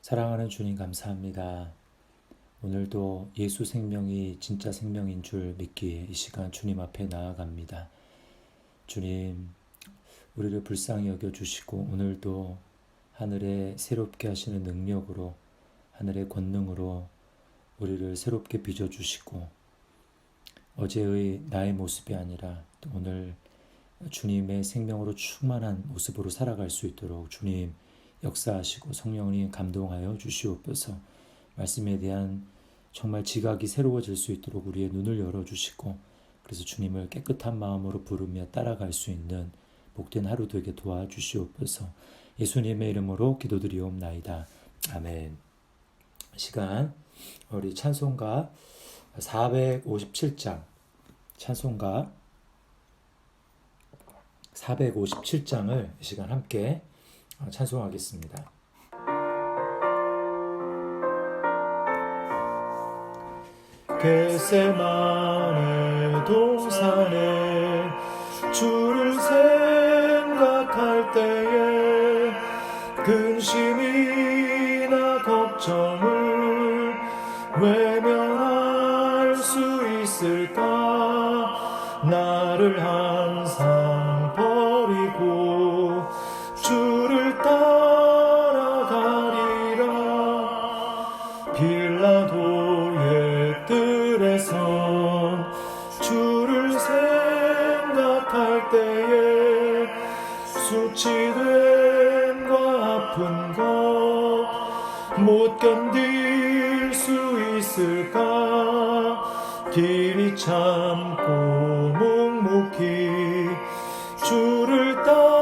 사랑하는 주님 감사합니다. 오늘도 예수 생명이 진짜 생명인 줄 믿기에 이 시간 주님 앞에 나아갑니다. 주님, 우리를 불쌍히 여겨주시고 오늘도 하늘에 새롭게 하시는 능력으로, 하늘의 권능으로 우리를 새롭게 빚어주시고 어제의 나의 모습이 아니라 또 오늘 주님의 생명으로 충만한 모습으로 살아갈 수 있도록 주님 역사하시고 성령님 감동하여 주시옵소서. 말씀에 대한 정말 지각이 새로워질 수 있도록 우리의 눈을 열어주시고 그래서 주님을 깨끗한 마음으로 부르며 따라갈 수 있는 복된 하루 되게 도와주시옵소서. 예수님의 이름으로 기도드리옵나이다. 아멘. 시간 우리 찬송가 457장 찬송가 457장을 이 시간 함께 찬송하겠습니다. 겟세마네 동산에 주를 생각할 때에 근심이나 걱정을 외면할 수 있을까? 나를 항상 버리고 주를 따라가리라. 빌라도의 뜰에선 주를 생각할 때에 수치됨과 아픈 것 못 견딜 수 있을까? 길이 참고 묵묵히 주를 따라가리라.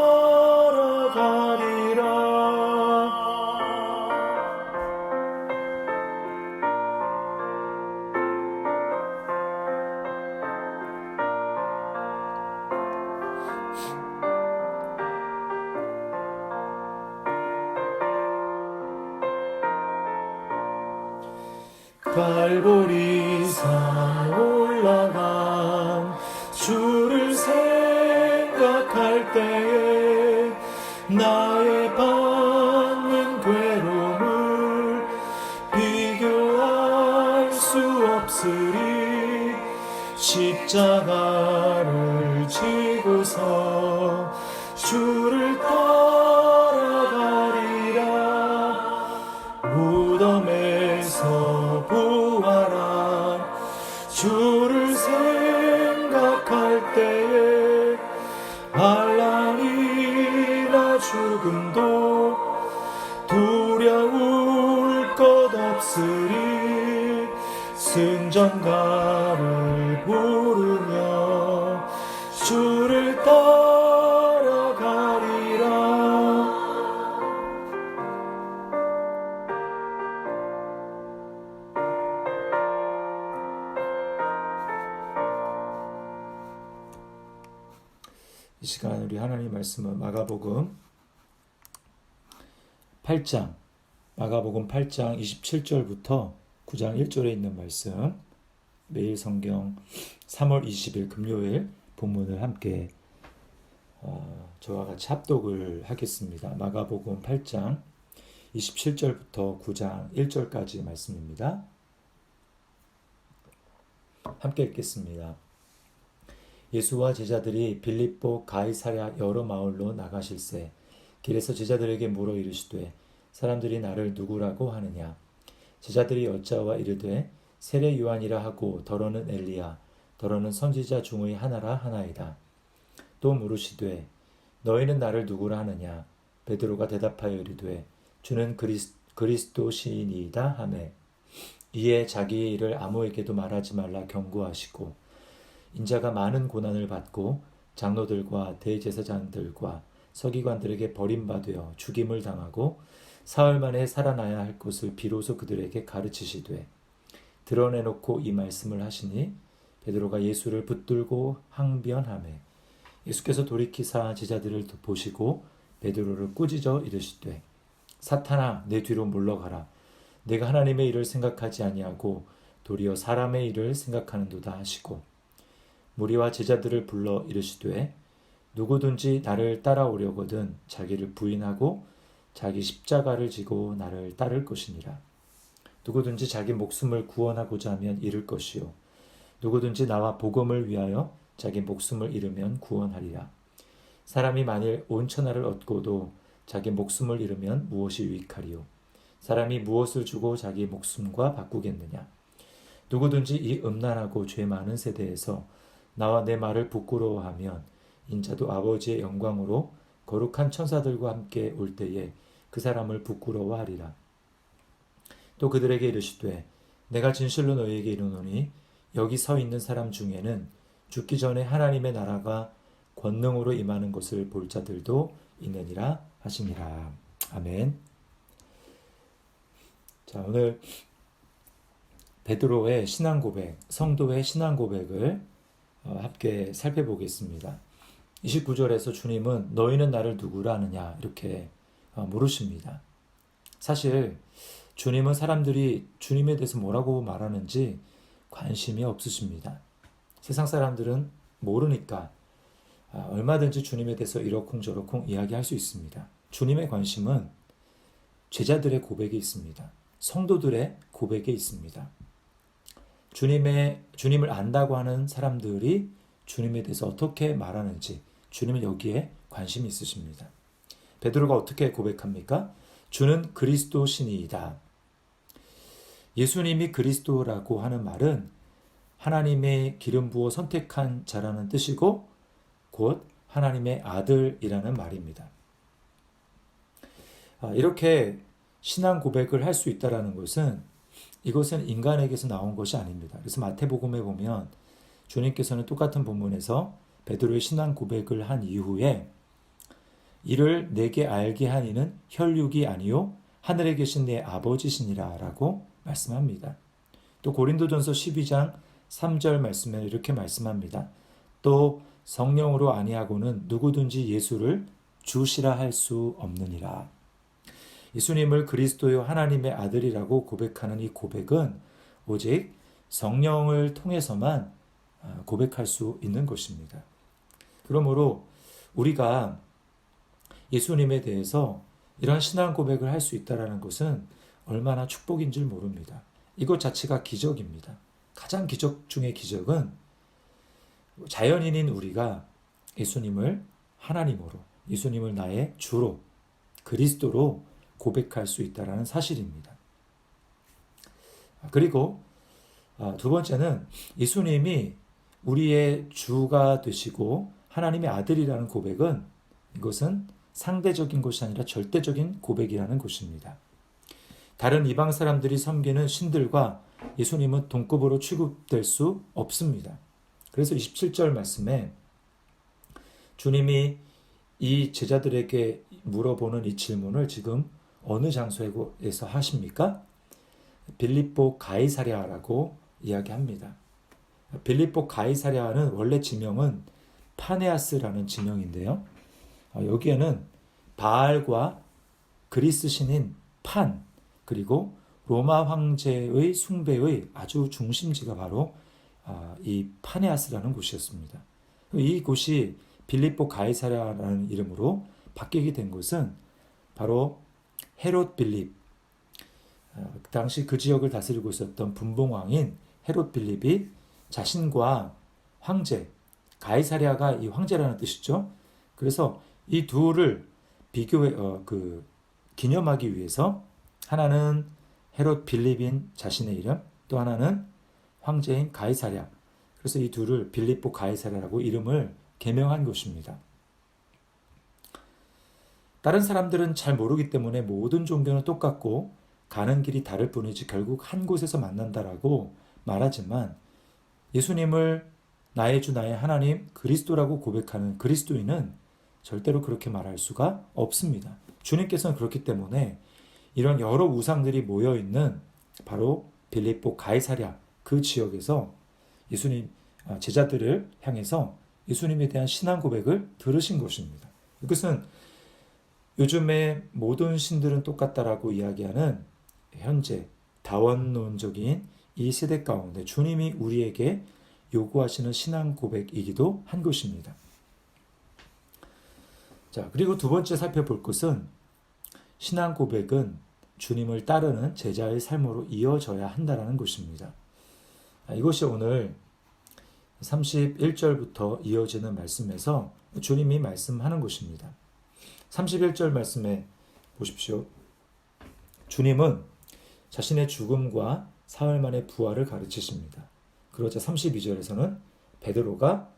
갈보리산 올라간 주를 생각할 때에 나의 받는 괴로움을 비교할 수 없으리. 십자가를 지고서 주를 따라가리라. 무덤에서 부활한 주를 생각할 때에 알라니라. 죽음도 두려울 것 없으리. 승전가를 부르며 주를 따라가리라. 이 시간 우리 하나님 말씀은 마가복음 8장 27절부터 9장 1절에 있는 말씀, 매일 성경 3월 20일 금요일 본문을 함께 저와 같이 합독을 하겠습니다. 마가복음 8장 27절부터 9장 1절까지 말씀입니다. 함께 읽겠습니다. 예수와 제자들이 빌립보 가이사랴 여러 마을로 나가실새 길에서 제자들에게 물어 이르시되 사람들이 나를 누구라고 하느냐? 제자들이 여짜와 이르되 세례 요한이라 하고 더러는 엘리야 더러는 선지자 중의 하나라 하나이다. 또 물으시되 너희는 나를 누구라 하느냐? 베드로가 대답하여 이르되 주는 그리스도시니이다 하매 이에 자기의 일을 아무에게도 말하지 말라 경고하시고 인자가 많은 고난을 받고 장로들과 대제사장들과 서기관들에게 버림받아 죽임을 당하고 사흘 만에 살아나야 할 것을 비로소 그들에게 가르치시되 드러내놓고 이 말씀을 하시니 베드로가 예수를 붙들고 항변하매 예수께서 돌이키사 제자들을 보시고 베드로를 꾸짖어 이르시되 사탄아 내 뒤로 물러가라. 내가 하나님의 일을 생각하지 아니하고 도리어 사람의 일을 생각하는도다 하시고 무리와 제자들을 불러 이르시되 누구든지 나를 따라오려거든 자기를 부인하고 자기 십자가를 지고 나를 따를 것이니라. 누구든지 자기 목숨을 구원하고자 하면 잃을 것이요 누구든지 나와 복음을 위하여 자기 목숨을 잃으면 구원하리라. 사람이 만일 온 천하를 얻고도 자기 목숨을 잃으면 무엇이 유익하리요? 사람이 무엇을 주고 자기 목숨과 바꾸겠느냐? 누구든지 이 음란하고 죄 많은 세대에서 나와 내 말을 부끄러워하면 인자도 아버지의 영광으로 거룩한 천사들과 함께 올 때에 그 사람을 부끄러워하리라. 또 그들에게 이르시되 내가 진실로 너희에게 이르노니 여기 서 있는 사람 중에는 죽기 전에 하나님의 나라가 권능으로 임하는 것을 볼 자들도 있느니라 하시니라. 아멘. 자, 오늘 베드로의 신앙 고백, 성도의 신앙 고백을 함께 살펴보겠습니다. 29절에서 주님은 너희는 나를 누구라 하느냐 이렇게 물으십니다. 사실 주님은 사람들이 주님에 대해서 뭐라고 말하는지 관심이 없으십니다. 세상 사람들은 모르니까 얼마든지 주님에 대해서 이러쿵저러쿵 이야기할 수 있습니다. 주님의 관심은 제자들의 고백에 있습니다. 성도들의 고백에 있습니다. 주님을 안다고 하는 사람들이 주님에 대해서 어떻게 말하는지 주님은 여기에 관심이 있으십니다. 베드로가 어떻게 고백합니까? 주는 그리스도시니이다. 예수님이 그리스도라고 하는 말은 하나님의 기름 부어 선택한 자라는 뜻이고 곧 하나님의 아들이라는 말입니다. 이렇게 신앙 고백을 할 수 있다는 것은 이것은 인간에게서 나온 것이 아닙니다. 그래서 마태복음에 보면 주님께서는 똑같은 본문에서 베드로의 신앙 고백을 한 이후에 이를 내게 알게 한 이는 혈육이 아니요 하늘에 계신 내 아버지시니라 라고 말씀합니다. 또 고린도전서 12장 3절 말씀에 이렇게 말씀합니다. 또 성령으로 아니하고는 누구든지 예수를 주시라 할 수 없느니라. 예수님을 그리스도요 하나님의 아들이라고 고백하는 이 고백은 오직 성령을 통해서만 고백할 수 있는 것입니다. 그러므로 우리가 예수님에 대해서 이런 신앙 고백을 할 수 있다는 것은 얼마나 축복인 줄 모릅니다. 이것 자체가 기적입니다. 가장 기적 중의 기적은 자연인인 우리가 예수님을 하나님으로, 예수님을 나의 주로, 그리스도로 고백할 수 있다는 사실입니다. 그리고 두 번째는 예수님이 우리의 주가 되시고 하나님의 아들이라는 고백은 이것은 상대적인 것이 아니라 절대적인 고백이라는 것입니다. 다른 이방 사람들이 섬기는 신들과 예수님은 동급으로 취급될 수 없습니다. 그래서 27절 말씀에 주님이 이 제자들에게 물어보는 이 질문을 지금 어느 장소에서 하십니까? 빌립보 가이사랴라고 이야기합니다. 빌립보 가이사랴는 원래 지명은 파네아스라는 지명인데요. 여기에는 바알과 그리스 신인 판 그리고 로마 황제의 숭배의 아주 중심지가 바로 이 파네아스라는 곳이었습니다. 이 곳이 빌립보 가이사랴라는 이름으로 바뀌게 된 것은 바로 헤롯 빌립, 그 당시 그 지역을 다스리고 있었던 분봉왕인 헤롯 빌립이 자신과 황제, 가이사랴가 이 황제라는 뜻이죠. 그래서 이 둘을 기념하기 위해서 하나는 헤롯 빌립인 자신의 이름, 또 하나는 황제인 가이사랴. 그래서 이 둘을 빌립보 가이사랴라고 이름을 개명한 것입니다. 다른 사람들은 잘 모르기 때문에 모든 종교는 똑같고 가는 길이 다를 뿐이지 결국 한 곳에서 만난다라고 말하지만 예수님을 나의 주 나의 하나님 그리스도라고 고백하는 그리스도인은 절대로 그렇게 말할 수가 없습니다. 주님께서는 그렇기 때문에 이런 여러 우상들이 모여있는 바로 빌립보 가이사랴 그 지역에서 예수님 제자들을 향해서 예수님에 대한 신앙 고백을 들으신 것입니다. 이것은 요즘에 모든 신들은 똑같다라고 이야기하는 현재 다원론적인 이 세대 가운데 주님이 우리에게 요구하시는 신앙 고백이기도 한 것입니다. 자, 그리고 두 번째 살펴볼 것은 신앙 고백은 주님을 따르는 제자의 삶으로 이어져야 한다는 것입니다. 이것이 오늘 31절부터 이어지는 말씀에서 주님이 말씀하는 것입니다. 31절 말씀에 보십시오. 주님은 자신의 죽음과 사흘 만의 부활을 가르치십니다. 그러자 32절에서는 베드로가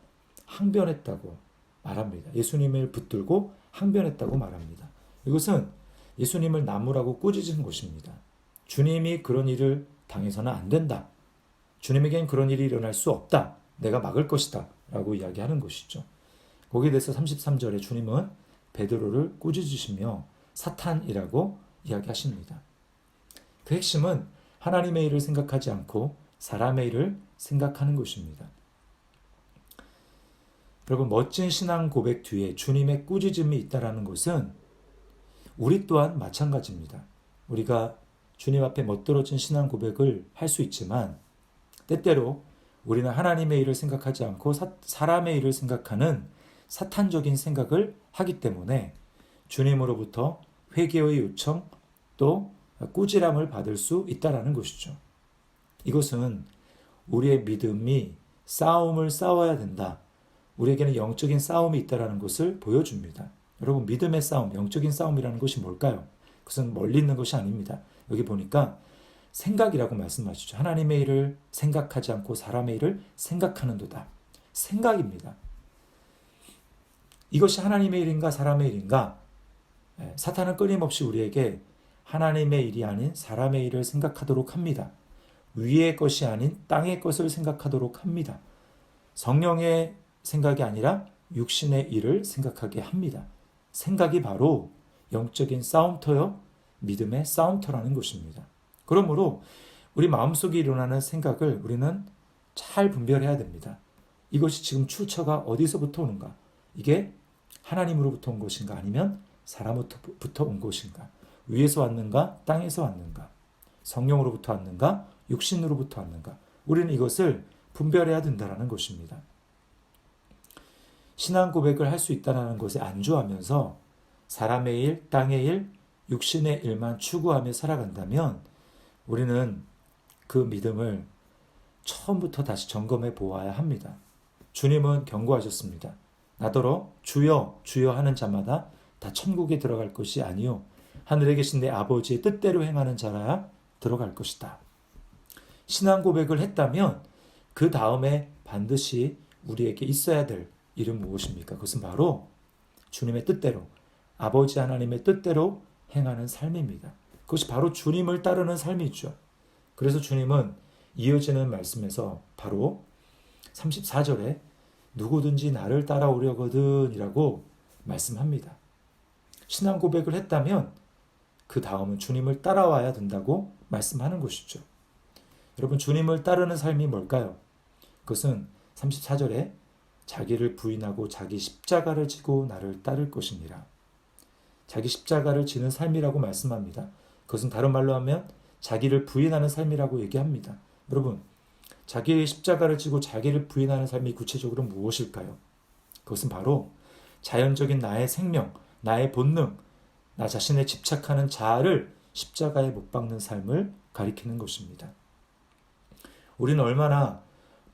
항변했다고 말합니다. 예수님을 붙들고 항변했다고 말합니다. 이것은 예수님을 나무라고 꾸짖은 것입니다. 주님이 그런 일을 당해서는 안 된다. 주님에겐 그런 일이 일어날 수 없다. 내가 막을 것이다. 라고 이야기하는 것이죠. 거기에 대해서 33절에 주님은 베드로를 꾸짖으시며 사탄이라고 이야기하십니다. 그 핵심은 하나님의 일을 생각하지 않고 사람의 일을 생각하는 것입니다. 여러분, 멋진 신앙 고백 뒤에 주님의 꾸짖음이 있다는 것은 우리 또한 마찬가지입니다. 우리가 주님 앞에 멋들어진 신앙 고백을 할 수 있지만 때때로 우리는 하나님의 일을 생각하지 않고 사람의 일을 생각하는 사탄적인 생각을 하기 때문에 주님으로부터 회개의 요청 또 꾸지람을 받을 수 있다는 것이죠. 이것은 우리의 믿음이 싸움을 싸워야 된다. 우리에게는 영적인 싸움이 있다는 것을 보여줍니다. 여러분, 믿음의 싸움, 영적인 싸움이라는 것이 뭘까요? 그것은 멀리 있는 것이 아닙니다. 여기 보니까 생각이라고 말씀하시죠. 하나님의 일을 생각하지 않고 사람의 일을 생각하는도다. 생각입니다. 이것이 하나님의 일인가 사람의 일인가? 사탄은 끊임없이 우리에게 하나님의 일이 아닌 사람의 일을 생각하도록 합니다. 위의 것이 아닌 땅의 것을 생각하도록 합니다. 성령의 생각이 아니라 육신의 일을 생각하게 합니다. 생각이 바로 영적인 싸움터요, 믿음의 싸움터라는 것입니다. 그러므로 우리 마음속에 일어나는 생각을 우리는 잘 분별해야 됩니다. 이것이 지금 출처가 어디서부터 오는가? 이게 하나님으로부터 온 것인가? 아니면 사람으로부터 온 것인가? 위에서 왔는가? 땅에서 왔는가? 성령으로부터 왔는가? 육신으로부터 왔는가? 우리는 이것을 분별해야 된다는 것입니다. 신앙 고백을 할 수 있다는 것에 안주하면서 사람의 일, 땅의 일, 육신의 일만 추구하며 살아간다면 우리는 그 믿음을 처음부터 다시 점검해 보아야 합니다. 주님은 경고하셨습니다. 나더러 주여 주여 하는 자마다 다 천국에 들어갈 것이 아니요 하늘에 계신 내 아버지의 뜻대로 행하는 자라야 들어갈 것이다. 신앙 고백을 했다면 그 다음에 반드시 우리에게 있어야 될 일은 무엇입니까? 그것은 바로 주님의 뜻대로, 아버지 하나님의 뜻대로 행하는 삶입니다. 그것이 바로 주님을 따르는 삶이죠. 그래서 주님은 이어지는 말씀에서 바로 34절에 누구든지 나를 따라오려거든 이라고 말씀합니다. 신앙 고백을 했다면 그 다음은 주님을 따라와야 된다고 말씀하는 것이죠. 여러분, 주님을 따르는 삶이 뭘까요? 그것은 34절에 자기를 부인하고 자기 십자가를 지고 나를 따를 것이니라. 자기 십자가를 지는 삶이라고 말씀합니다. 그것은 다른 말로 하면 자기를 부인하는 삶이라고 얘기합니다. 여러분, 자기의 십자가를 지고 자기를 부인하는 삶이 구체적으로 무엇일까요? 그것은 바로 자연적인 나의 생명, 나의 본능, 나 자신에 집착하는 자아를 십자가에 못 박는 삶을 가리키는 것입니다. 우리는 얼마나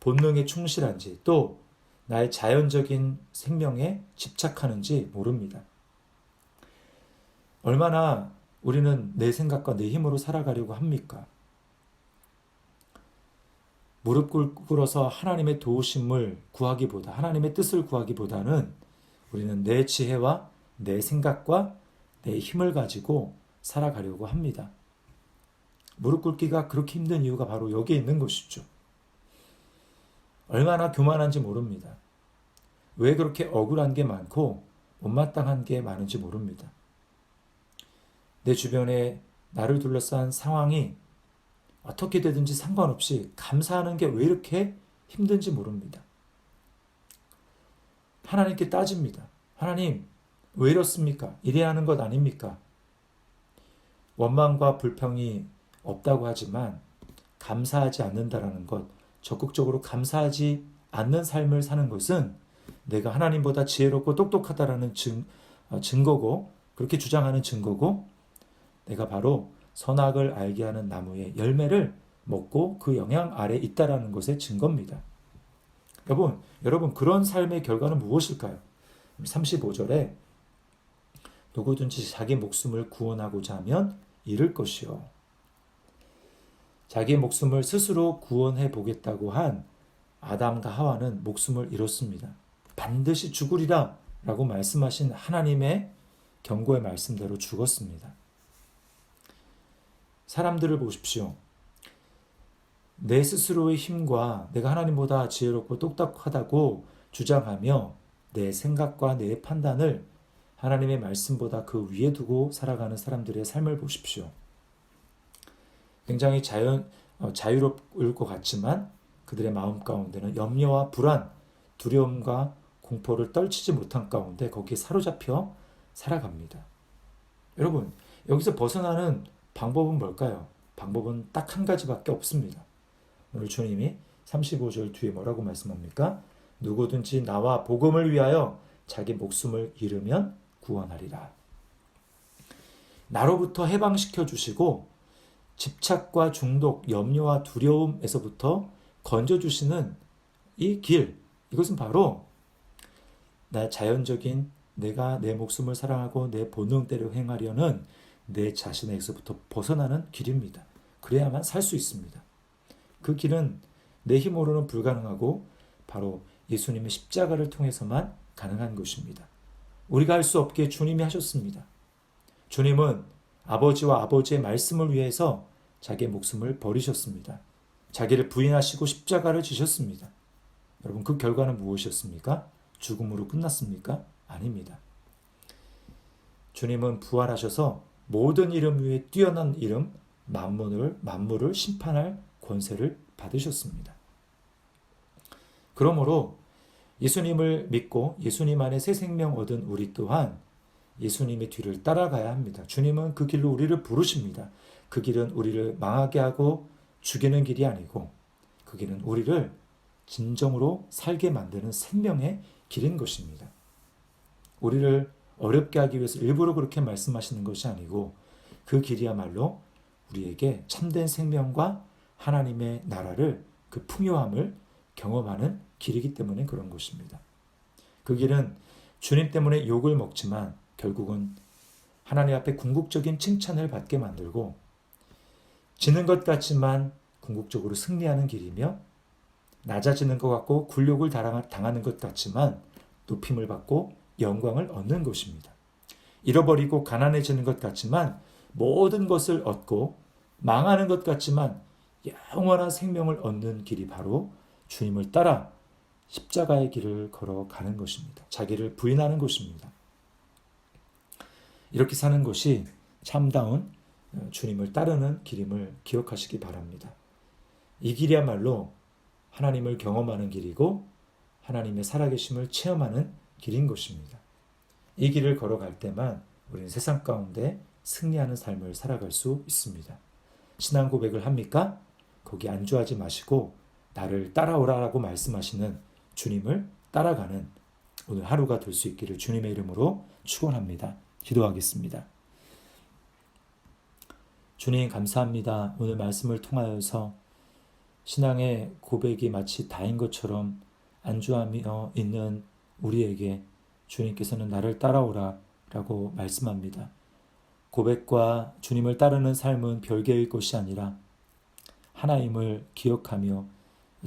본능에 충실한지 또 나의 자연적인 생명에 집착하는지 모릅니다. 얼마나 우리는 내 생각과 내 힘으로 살아가려고 합니까? 무릎 꿇어서 하나님의 도우심을 구하기보다, 하나님의 뜻을 구하기보다는 우리는 내 지혜와 내 생각과 내 힘을 가지고 살아가려고 합니다. 무릎 꿇기가 그렇게 힘든 이유가 바로 여기에 있는 것이죠. 얼마나 교만한지 모릅니다. 왜 그렇게 억울한 게 많고 못마땅한 게 많은지 모릅니다. 내 주변에 나를 둘러싼 상황이 어떻게 되든지 상관없이 감사하는 게 왜 이렇게 힘든지 모릅니다. 하나님께 따집니다. 하나님, 왜 이렇습니까? 이래야 하는 것 아닙니까? 원망과 불평이 없다고 하지만 감사하지 않는다라는 것, 적극적으로 감사하지 않는 삶을 사는 것은 내가 하나님보다 지혜롭고 똑똑하다라는 증거고, 그렇게 주장하는 증거고, 내가 바로 선악을 알게 하는 나무의 열매를 먹고 그 영향 아래 있다라는 것의 증거입니다. 여러분 그런 삶의 결과는 무엇일까요? 35절에 누구든지 자기 목숨을 구원하고자 하면 잃을 것이요. 자기 목숨을 스스로 구원해 보겠다고 한 아담과 하와는 목숨을 잃었습니다. 반드시 죽으리라 라고 말씀하신 하나님의 경고의 말씀대로 죽었습니다. 사람들을 보십시오. 내 스스로의 힘과 내가 하나님보다 지혜롭고 똑똑하다고 주장하며 내 생각과 내 판단을 하나님의 말씀보다 그 위에 두고 살아가는 사람들의 삶을 보십시오. 굉장히 자유로울 것 같지만 그들의 마음 가운데는 염려와 불안, 두려움과 공포를 떨치지 못한 가운데 거기에 사로잡혀 살아갑니다. 여러분, 여기서 벗어나는 방법은 뭘까요? 방법은 딱 한 가지밖에 없습니다. 오늘 주님이 35절 뒤에 뭐라고 말씀합니까? 누구든지 나와 복음을 위하여 자기 목숨을 잃으면 구원하리라. 나로부터 해방시켜 주시고 집착과 중독, 염려와 두려움에서부터 건져주시는 이 길, 이것은 바로 나 자연적인 내가 내 목숨을 사랑하고 내 본능대로 행하려는 내 자신에게서부터 벗어나는 길입니다. 그래야만 살 수 있습니다. 그 길은 내 힘으로는 불가능하고 바로 예수님의 십자가를 통해서만 가능한 것입니다. 우리가 할 수 없게 주님이 하셨습니다. 주님은 아버지와 아버지의 말씀을 위해서 자기의 목숨을 버리셨습니다. 자기를 부인하시고 십자가를 지셨습니다. 여러분 그 결과는 무엇이었습니까? 죽음으로 끝났습니까? 아닙니다. 주님은 부활하셔서 모든 이름 위에 뛰어난 이름 만물을 심판할 권세를 받으셨습니다. 그러므로 예수님을 믿고 예수님 안에 새 생명 얻은 우리 또한 예수님의 뒤를 따라가야 합니다. 주님은 그 길로 우리를 부르십니다. 그 길은 우리를 망하게 하고 죽이는 길이 아니고 그 길은 우리를 진정으로 살게 만드는 생명의 길인 것입니다. 우리를 어렵게 하기 위해서 일부러 그렇게 말씀하시는 것이 아니고 그 길이야말로 우리에게 참된 생명과 하나님의 나라를 그 풍요함을 경험하는 길이기 때문에 그런 것입니다. 그 길은 주님 때문에 욕을 먹지만 결국은 하나님 앞에 궁극적인 칭찬을 받게 만들고 지는 것 같지만 궁극적으로 승리하는 길이며 낮아지는 것 같고 굴욕을 당하는 것 같지만 높임을 받고 영광을 얻는 것입니다. 잃어버리고 가난해지는 것 같지만 모든 것을 얻고 망하는 것 같지만 영원한 생명을 얻는 길이 바로 주님을 따라 십자가의 길을 걸어가는 것입니다. 자기를 부인하는 것입니다. 이렇게 사는 것이 참다운 주님을 따르는 길임을 기억하시기 바랍니다. 이 길이야말로 하나님을 경험하는 길이고 하나님의 살아계심을 체험하는 길인 것입니다. 이 길을 걸어갈 때만 우리는 세상 가운데 승리하는 삶을 살아갈 수 있습니다. 신앙 고백을 합니까? 거기 안주하지 마시고 나를 따라오라라고 말씀하시는 주님을 따라가는 오늘 하루가 될 수 있기를 주님의 이름으로 축원합니다. 기도하겠습니다. 주님 감사합니다. 오늘 말씀을 통하여서 신앙의 고백이 마치 다인 것처럼 안주하며 있는 우리에게 주님께서는 나를 따라오라 라고 말씀합니다. 고백과 주님을 따르는 삶은 별개의 것이 아니라 하나님을 기억하며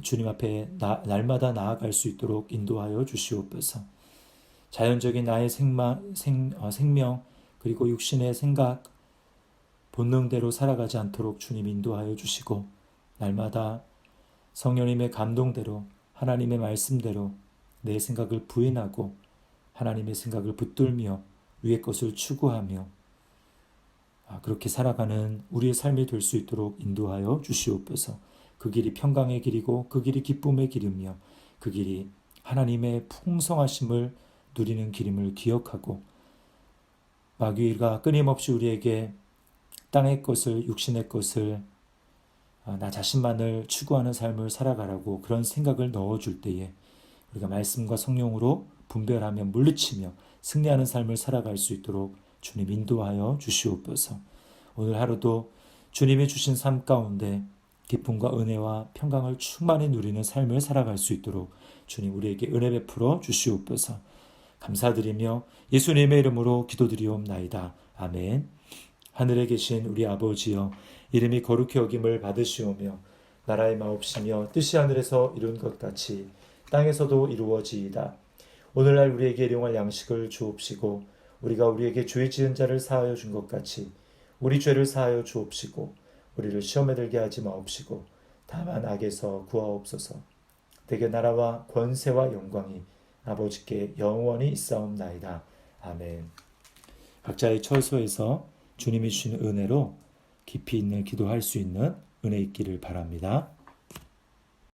주님 앞에 날마다 나아갈 수 있도록 인도하여 주시옵소서. 자연적인 나의 생명 그리고 육신의 생각 본능대로 살아가지 않도록 주님 인도하여 주시고 날마다 성령님의 감동대로 하나님의 말씀대로 내 생각을 부인하고 하나님의 생각을 붙들며 위의 것을 추구하며 그렇게 살아가는 우리의 삶이 될 수 있도록 인도하여 주시옵소서. 그 길이 평강의 길이고 그 길이 기쁨의 길이며 그 길이 하나님의 풍성하심을 누리는 길임을 기억하고 마귀가 끊임없이 우리에게 땅의 것을 육신의 것을 나 자신만을 추구하는 삶을 살아가라고 그런 생각을 넣어줄 때에 우리가 말씀과 성령으로 분별하며 물리치며 승리하는 삶을 살아갈 수 있도록 주님 인도하여 주시옵소서. 오늘 하루도 주님이 주신 삶 가운데 기쁨과 은혜와 평강을 충만히 누리는 삶을 살아갈 수 있도록 주님 우리에게 은혜 베풀어 주시옵소서. 감사드리며 예수님의 이름으로 기도드리옵나이다. 아멘. 하늘에 계신 우리 아버지여, 이름이 거룩히 여김을 받으시오며 나라의 마옵시며 뜻이 하늘에서 이룬 것 같이 땅에서도 이루어지이다. 오늘날 우리에게 일용할 양식을 주옵시고 우리가 우리에게 죄 지은 자를 사하여 준 것 같이 우리 죄를 사하여 주옵시고 우리를 시험에 들게 하지 마옵시고 다만 악에서 구하옵소서. 대개 나라와 권세와 영광이 아버지께 영원히 있사옵나이다. 아멘. 각자의 처소에서 주님이 주신 은혜로 깊이 있는 기도할 수 있는 은혜 있기를 바랍니다.